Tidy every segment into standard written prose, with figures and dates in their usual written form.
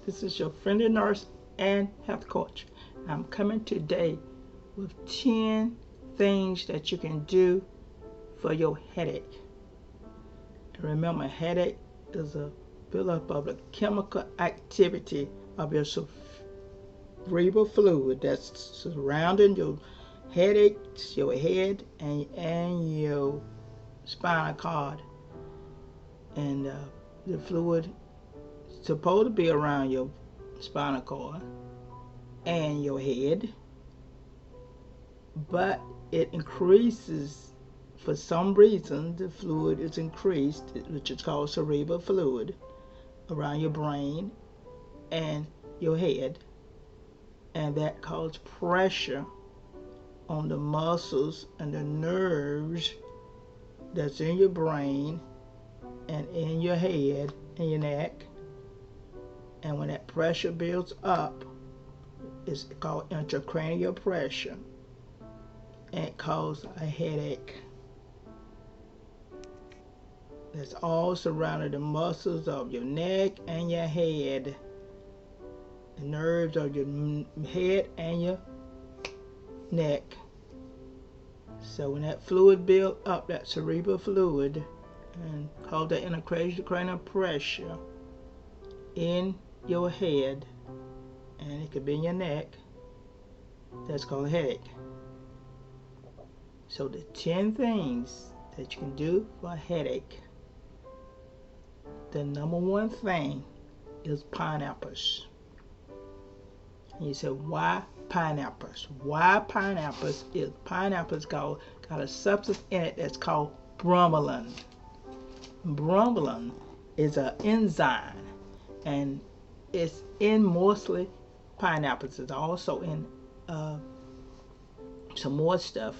This is your friendly nurse and health coach. I'm coming today with 10 things that you can do for your headache. And remember, headache is a buildup of the chemical activity of your cerebral fluid that's surrounding your headaches, your head, and your spinal cord. And the fluid is supposed to be around your spinal cord and your head, but it increases for some reason. The fluid is increased, which is called cerebral fluid, around your brain and your head, and that causes pressure on the muscles and the nerves that's in your brain and in your head and your neck. And when that pressure builds up, it's called intracranial pressure, and it causes a headache. That's all surrounding the muscles of your neck and your head, the nerves of your head and your neck. So when that fluid builds up, that cerebral fluid, and cause that intracranial pressure in your head, and it could be in your neck, that's called a headache. So the 10 things that you can do for a headache. The number one thing is pineapples. And you say, why pineapples? Why pineapples? Is pineapples got a substance in it that's called bromelain. Bromelain is an enzyme, and it's in mostly pineapples. It's also in some more stuff,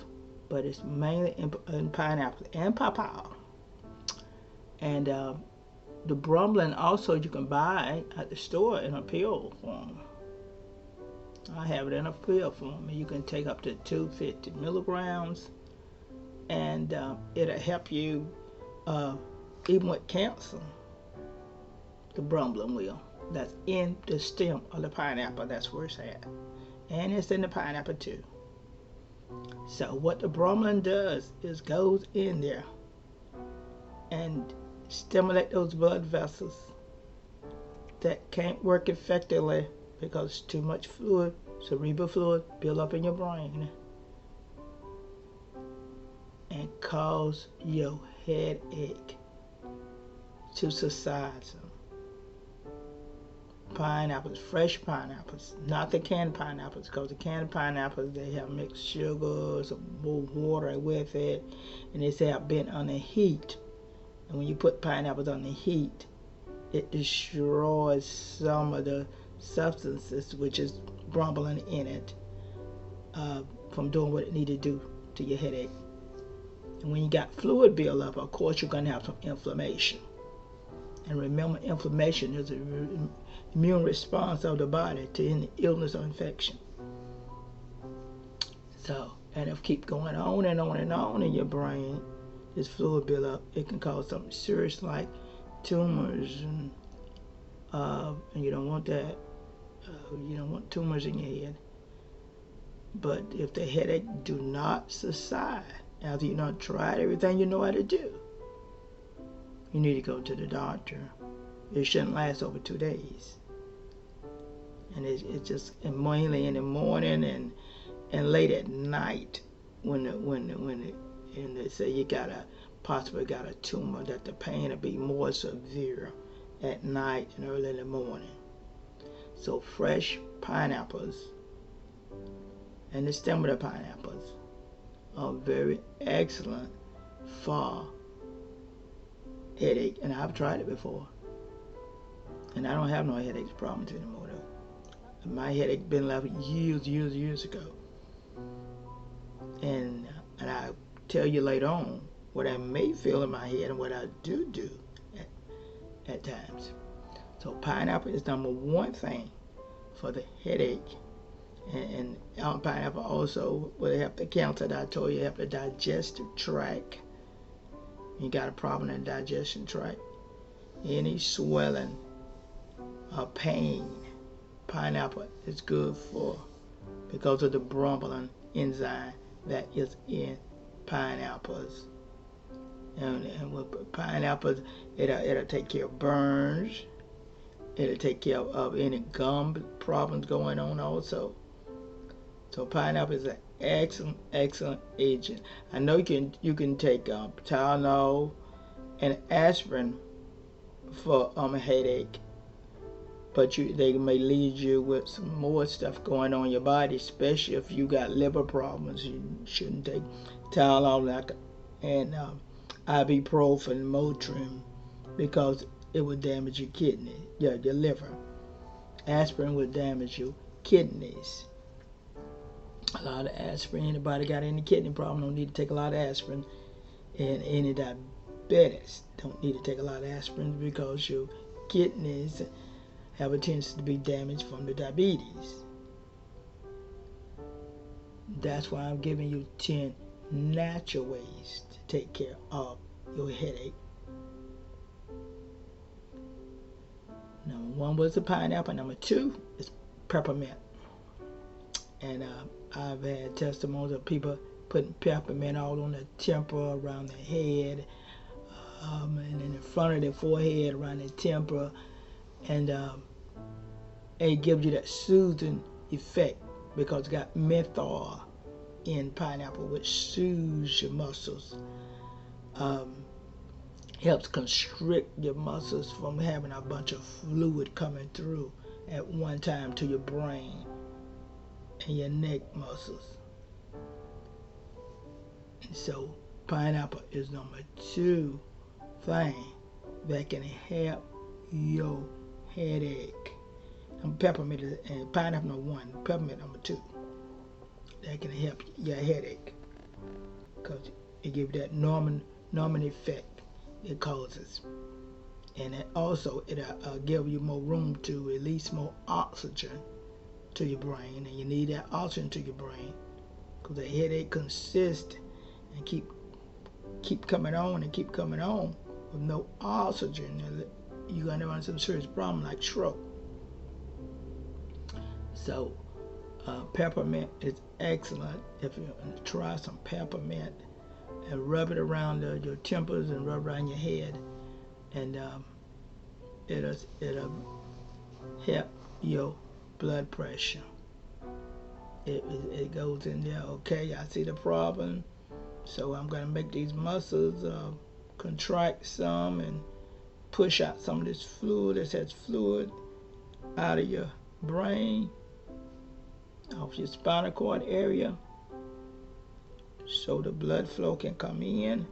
but it's mainly in pineapple and papaya. And the bromelain also you can buy at the store in a pill form. I have it in a pill form, and you can take up to 250 milligrams, and it'll help you even with cancer. The bromelain will. That's in the stem of the pineapple. That's where it's at, and it's in the pineapple too. So what the bromelain does is goes in there and stimulate those blood vessels that can't work effectively because too much fluid, cerebral fluid, build up in your brain and cause your headache to subside. Pineapples, fresh pineapples, not the canned pineapples, because the canned pineapples, they have mixed sugars, more water with it, and they say have been on the heat. And when you put pineapples on the heat, it destroys some of the substances, which is bromelain in it, from doing what it need to do to your headache. And when you got fluid buildup, of course you're going to have some inflammation. And remember, inflammation is an immune response of the body to any illness or infection. So, and if keep going on and on and on in your brain, this fluid buildup, it can cause something serious like tumors, and you don't want that. You don't want tumors in your head. But if the headache do not subside after you done tried everything you know how to do, you need to go to the doctor. It shouldn't last over 2 days. And it's just mainly in the morning and late at night when they say you possibly got a tumor, that the pain will be more severe at night and early in the morning. So fresh pineapples and the stem of the pineapples are very excellent for headache, and I've tried it before, and I don't have no headache problems anymore though. My headache been left years ago, and I'll tell you later on what I may feel in my head and what I do at times. So pineapple is number one thing for the headache, and pineapple also will help the cancer that I told you, help the digestive tract. You got a problem in the digestion tract, any swelling or pain pineapple is good for because of the bromelain enzyme that is in pineapples. And with pineapples, it'll take care of burns. It'll take care of any gum problems going on also. So pineapple is an excellent agent. I know you can take Tylenol and aspirin for a headache, but they may leave you with some more stuff going on in your body, especially if you got liver problems. You shouldn't take Tylenol and ibuprofen, Motrin, because it would damage your kidney, your liver. Aspirin would damage your kidneys. A lot of aspirin. Anybody got any kidney problem don't need to take a lot of aspirin. And any diabetics don't need to take a lot of aspirin because your kidneys have a tendency to be damaged from the diabetes. That's why I'm giving you 10 natural ways to take care of your headache. Number 1 was the pineapple. Number 2 is peppermint. And I've had testimonies of people putting peppermint all on the temple, around the head, and in the front of the forehead, around the temple, and it gives you that soothing effect because it's got menthol in pineapple, which soothes your muscles, helps constrict your muscles from having a bunch of fluid coming through at one time to your brain and your neck muscles. And so pineapple is number 2 thing that can help your headache. And peppermint and pineapple number 1, peppermint number 2. That can help your headache because it gives you that numbing effect it causes. And it'll give you more room to release more oxygen to your brain, and you need that oxygen to your brain because the headache consists and keep coming on and keep coming on with no oxygen. You're going to run some serious problem like stroke. So peppermint is excellent. If you try some peppermint and rub it around your temples and rub around your head, and it'll help your blood pressure. It goes in there. Okay, I see the problem, so I'm going to make these muscles contract some and push out some of this fluid, excess fluid out of your brain, off your spinal cord area, so the blood flow can come in,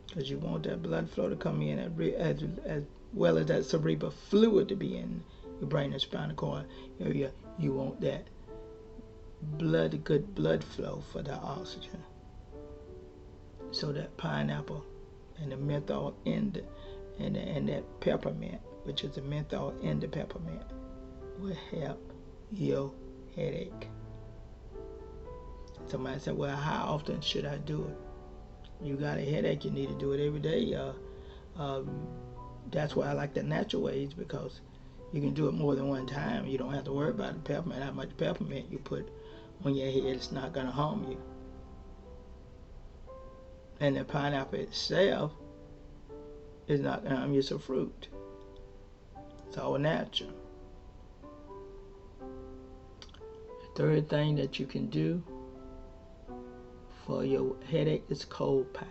because you want that blood flow to come in as well as that cerebral fluid to be in your brain and spinal cord area. You want that good blood flow for the oxygen. So that pineapple and the menthol and that peppermint, which is the menthol in the peppermint, will help your headache. Somebody said, well, how often should I do it? You got a headache, you need to do it every day. That's why I like the natural ways, because you can do it more than one time. You don't have to worry about the peppermint. How much peppermint you put on your head, it's not going to harm you. And the pineapple itself is not going to harm you. It's a fruit. It's all natural. The third thing that you can do for your headache is cold pack.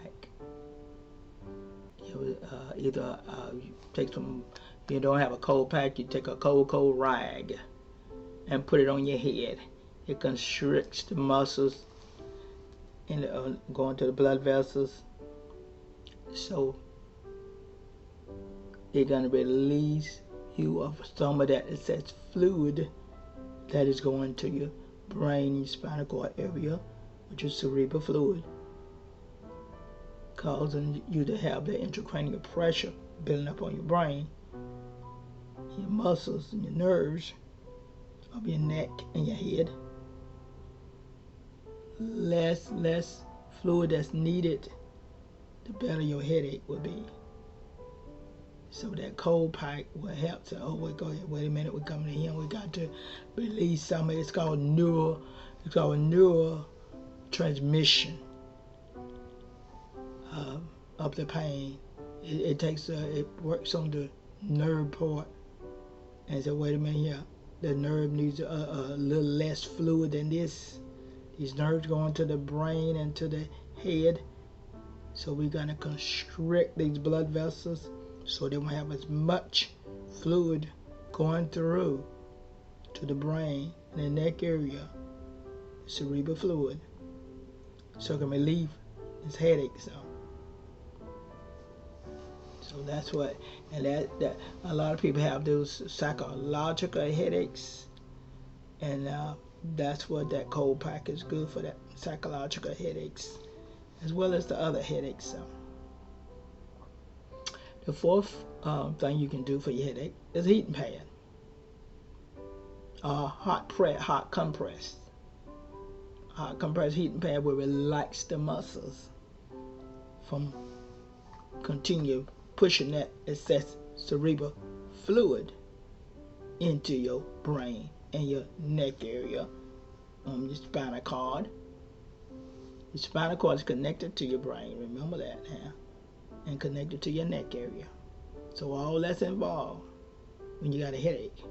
Either you take some, if you don't have a cold pack, you take a cold rag and put it on your head. It constricts the muscles and going to the blood vessels, so it's going to release you of some of that excess fluid that is going to your brain, your spinal cord area, which is cerebral fluid, causing you to have the intracranial pressure building up on your brain, your muscles, and your nerves of your neck and your head. Less fluid that's needed, the better your headache will be. So that cold pack will help to, oh, wait, go ahead, wait a minute, we're coming in here, we got to release some of it. It's called neural transmission of the pain. It works on the nerve part, and so wait a minute here, the nerve needs a little less fluid than this. These nerves go into the brain and to the head, so we're gonna constrict these blood vessels so they won't have as much fluid going through to the brain and the neck area, cerebral fluid, so it can relieve this headache. So that's what, and that a lot of people have those psychological headaches, and that's what that cold pack is good for, that psychological headaches, as well as the other headaches. The fourth thing you can do for your headache is a heating pad. Hot compressed heating pad will relax the muscles from continue pushing that excess cerebral fluid into your brain and your neck area, your spinal cord. The spinal cord is connected to your brain, remember that now, and connected to your neck area. So all that's involved when you got a headache.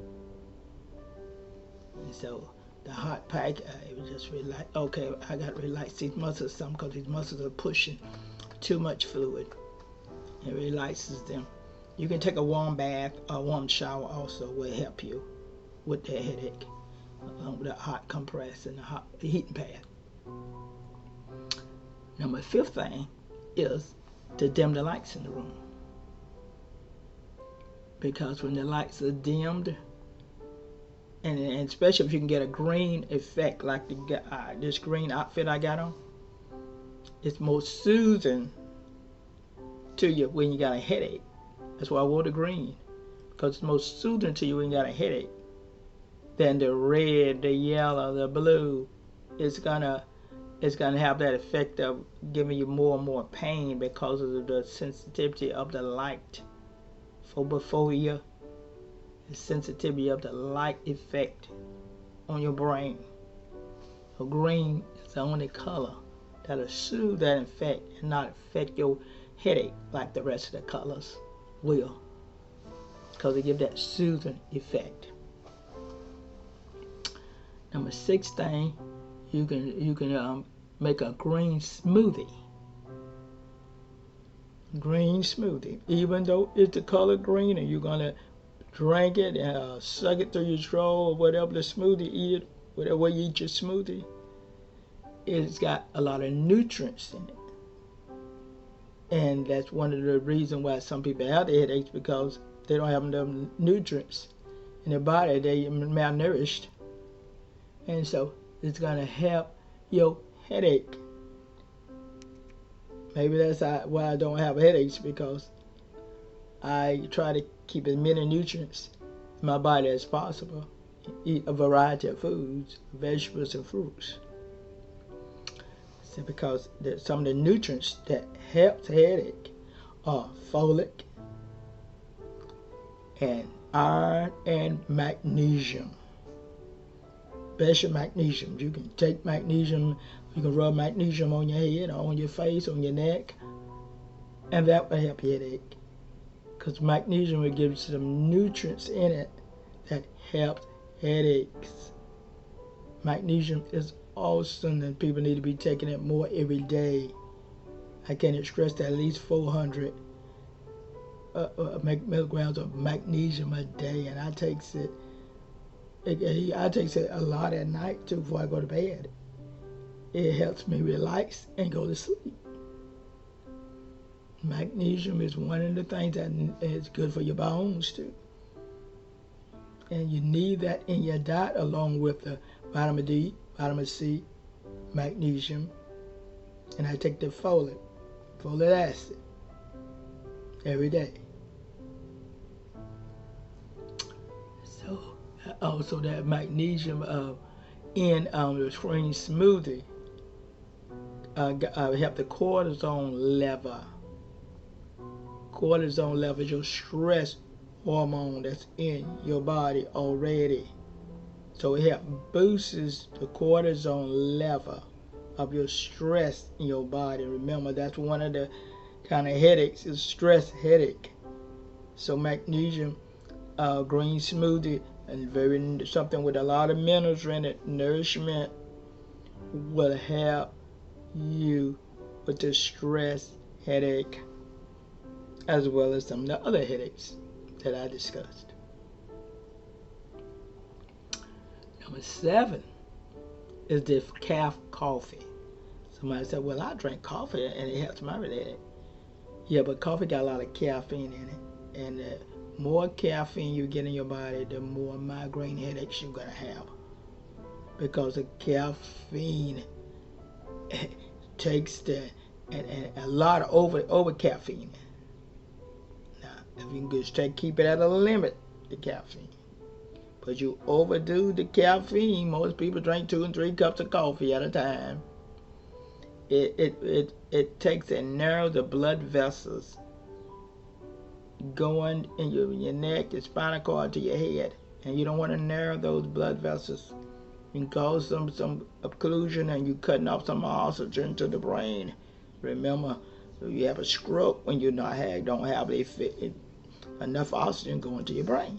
And so the hot pack, it was just relax. Okay, I got to relax these muscles some, because these muscles are pushing too much fluid. It relaxes them. You can take a warm bath or warm shower also will help you with that headache, with a hot compress and the heating pad. Now my fifth thing is to dim the lights in the room, because when the lights are dimmed, and especially if you can get a green effect like this green outfit I got on, it's more soothing to you when you got a headache. That's why I wore the green, because it's most soothing to you when you got a headache than the red, the yellow, the blue. It's gonna have that effect of giving you more and more pain because of the sensitivity of the light. Phobophobia, the sensitivity of the light effect on your brain. So green is the only color that'll soothe that effect and not affect your headache like the rest of the colors will, because they give that soothing effect. Number 6 thing, you can make a green smoothie. Green smoothie, even though it's the color green, and you're gonna drink it and suck it through your straw or whatever the smoothie, eat it whatever way you eat your smoothie. It's got a lot of nutrients in it. And that's one of the reasons why some people have the headaches, because they don't have enough nutrients in their body. They're malnourished. And so it's going to help your headache. Maybe that's why I don't have headaches, because I try to keep as many nutrients in my body as possible. Eat a variety of foods, vegetables and fruits. Because some of the nutrients that help the headache are folic and iron and magnesium. Special magnesium. You can take magnesium, you can rub magnesium on your head or on your face, on your neck, and that will help your headache. Because magnesium will give you some nutrients in it that help headaches. Magnesium is awesome, and people need to be taking it more every day. I can't stress that, at least 400 milligrams of magnesium a day, and I takes it a lot at night too before I go to bed. It helps me relax and go to sleep. Magnesium is one of the things that is good for your bones too, and you need that in your diet along with the vitamin D, vitamin C, magnesium, and I take the folic acid every day. So also that magnesium in the green smoothie help the cortisol level. cortisol level is your stress hormone that's in your body already. So it helps boosts the cortisol level of your stress in your body. Remember, that's one of the kind of headaches is stress headache. So magnesium green smoothie and very something with a lot of minerals in it, nourishment, will help you with the stress headache as well as some of the other headaches that I discussed. Number 7 is decaf coffee. Somebody said, well, I drink coffee and it helps my headache. Yeah, but coffee got a lot of caffeine in it. And the more caffeine you get in your body, the more migraine headaches you're going to have. Because the caffeine takes and a lot of over caffeine. Now, if you can just keep it at a limit, the caffeine. But you overdo the caffeine. Most people drink 2 and 3 cups of coffee at a time. It takes and narrows the blood vessels going in your neck, your spinal cord to your head, and you don't want to narrow those blood vessels. You can cause some occlusion, and you cutting off some oxygen to the brain. Remember, you have a stroke when you don't have enough oxygen going to your brain.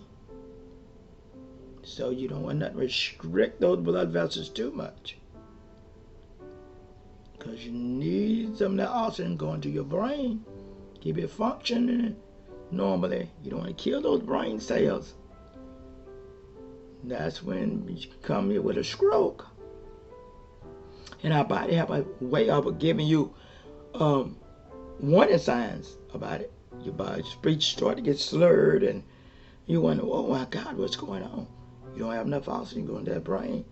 So you don't want to restrict those blood vessels too much, because you need some of that oxygen going to your brain, keep it functioning normally. You don't want to kill those brain cells. That's when you come here with a stroke. And our body have a way of giving you warning signs about it. Your body's speech start to get slurred, and you wonder, oh my God, what's going on? You don't have enough oxygen going to that brain.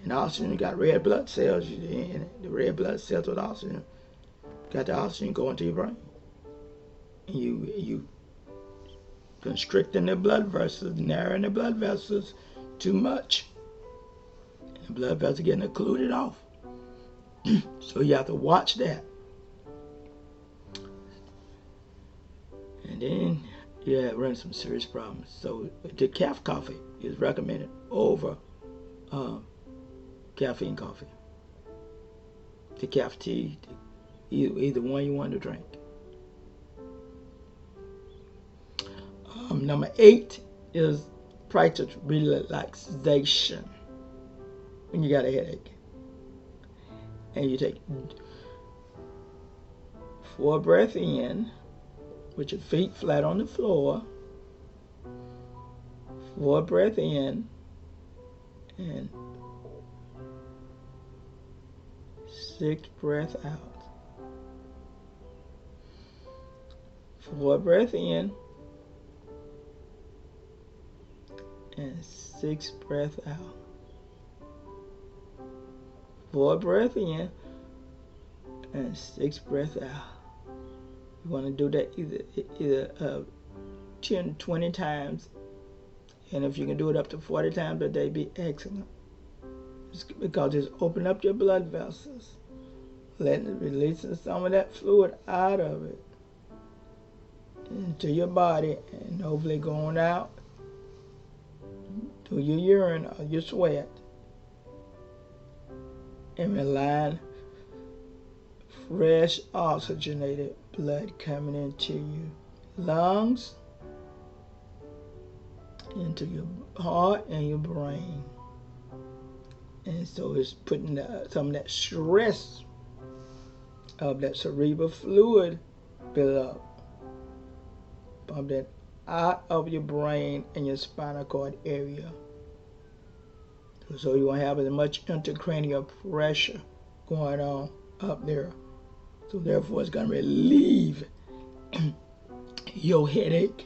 And oxygen, you got red blood cells in it. The red blood cells with oxygen got the oxygen going to your brain. And you constricting the blood vessels, narrowing the blood vessels too much. And the blood vessels getting occluded off. So you have to watch that. And then you run some serious problems. So decaf coffee is recommended over caffeine coffee. Decaf tea, either one you want to drink. Number 8 is practice relaxation when you got a headache. And you take 4 breaths in with your feet flat on the floor. 4 breaths in and 6 breaths out. 4 breaths in and 6 breaths out. 4 breaths in and 6 breaths out. You want to do that either 10, 20 times, and if you can do it up to 40 times a day, be excellent. Because it's open up your blood vessels, releasing some of that fluid out of it into your body, and hopefully going out through your urine or your sweat, and relying fresh oxygenated blood coming into your lungs, into your heart and your brain. And so it's putting some of that stress of that cerebral fluid build up, pump that out of your brain and your spinal cord area. So you won't have as much intracranial pressure going on up there. So therefore it's going to relieve your headache,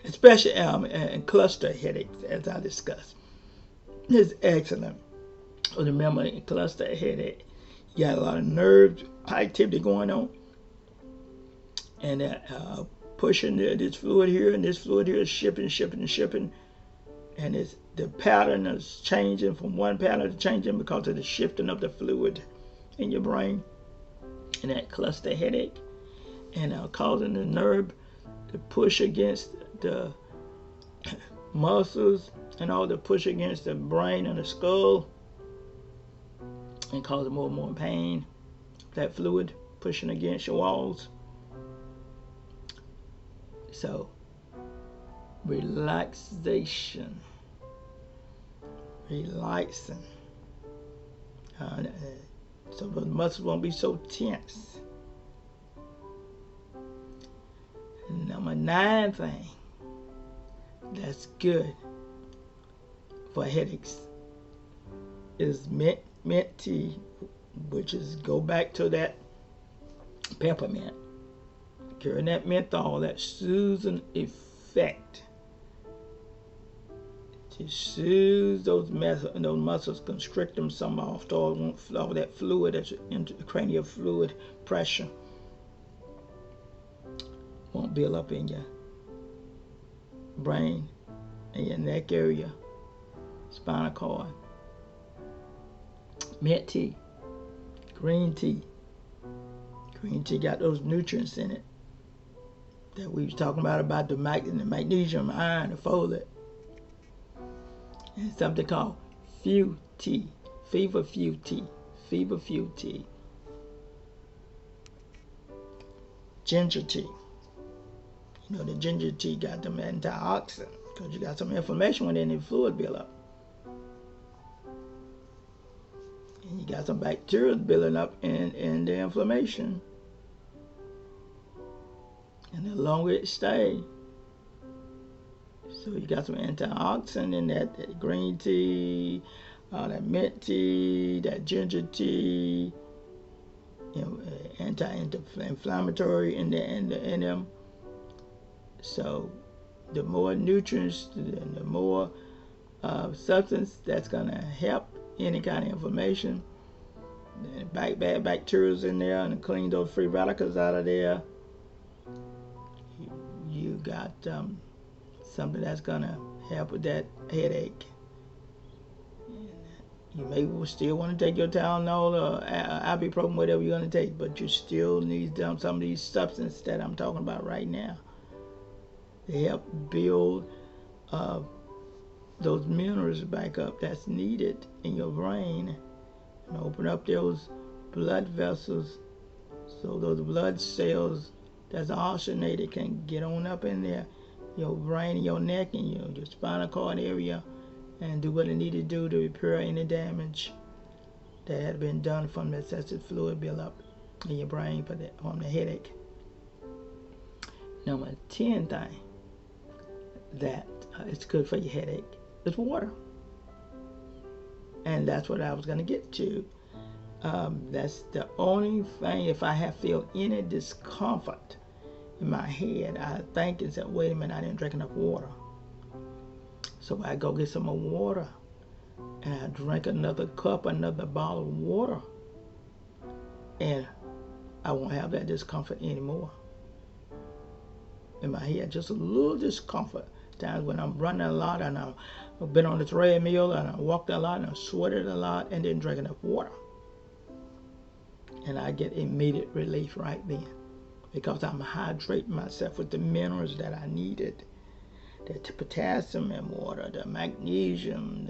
especially and cluster headaches, as I discussed. It's excellent. So remember, in cluster headache, you got a lot of nerve activity going on, and pushing this fluid here, and this fluid here is shipping, and the pattern is changing from one pattern to changing because of the shifting of the fluid in your brain, and that cluster headache, and causing the nerve the push against the muscles and all the push against the brain and the skull and causing more and more pain. That fluid pushing against your walls. So, relaxation, relaxing. So the muscles won't be so tense. Number 9 thing that's good for headaches is mint tea, which is go back to that peppermint. Carrying that menthol, that soothing effect. To soothe those muscles, constrict them some off, all that fluid, that's into the cranial fluid pressure won't build up in your brain and your neck area, spinal cord. Mint tea, green tea. Green tea got those nutrients in it that we was talking about the magnesium, iron, the folate. And something called feverfew tea. Ginger tea. You know, the ginger tea got them antioxidants because you got some inflammation when any fluid build up. And you got some bacteria building up in the inflammation. And the longer it stays, so you got some antioxidant in that green tea, that mint tea, that ginger tea, you know, anti-inflammatory in them. So the more nutrients and the more substance that's gonna help any kind of inflammation, and bad bacteria in there, and clean those free radicals out of there. You got something that's gonna help with that headache. You may still want to take your Tylenol or ibuprofen, whatever you're gonna take, but you still need some of these substances that I'm talking about right now. They help build those minerals back up that's needed in your brain, and open up those blood vessels so those blood cells that's oxygenated can get on up in there, your brain, your neck, and your spinal cord area, and do what it need to do to repair any damage that had been done from the excessive fluid buildup in your brain from the headache. Number 10 thing that it's good for your headache is water. And that's what I was going to get to. That's the only thing, if I feel any discomfort in my head, I think is that, wait a minute, I didn't drink enough water. So I go get some more water, and I drink another bottle of water, and I won't have that discomfort anymore in my head. Just a little discomfort. Times when I'm running a lot, and I've been on the treadmill, and I walked a lot, and I sweated a lot, and didn't drink enough water. And I get immediate relief right then, because I'm hydrating myself with the minerals that I needed. The potassium in water, the magnesium,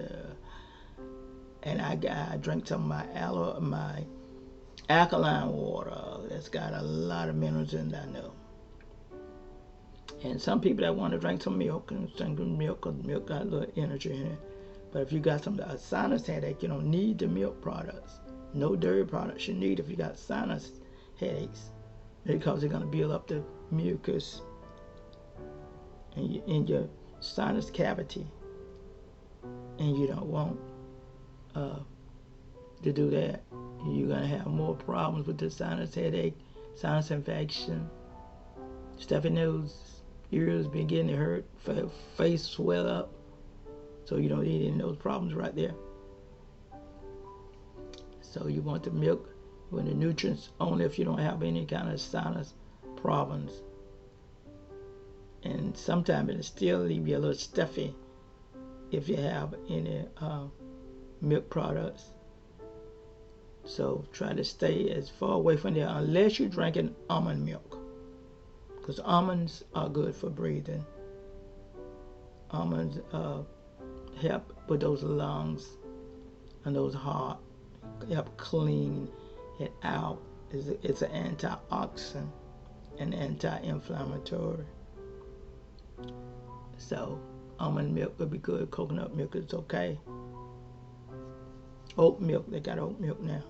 and I drink some of my alkaline water that's got a lot of minerals in it, I know. And some people that want to drink some milk, and drink milk, because milk got a little energy in it. But if you got a sinus headache, you don't need the milk products. No dairy products you need if you got sinus headaches, because they're going to build up the mucus in your sinus cavity, and you don't want to do that. You're going to have more problems with the sinus headache, sinus infection, stuffy nose, ears beginning to hurt, face swell up. So you don't need any of those problems right there. So you want the milk with the nutrients only if you don't have any kind of sinus problems. And sometimes it'll still leave you a little stuffy if you have any milk products. So try to stay as far away from there unless you're drinking almond milk. because almonds are good for breathing. Almonds help with those lungs and those heart, help clean it out. It's an antioxidant and anti-inflammatory. So almond milk would be good. Coconut milk is okay. Oat milk, they got oat milk now,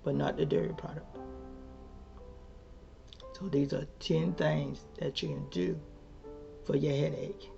but not the dairy product. So these are 10 things that you can do for your headache.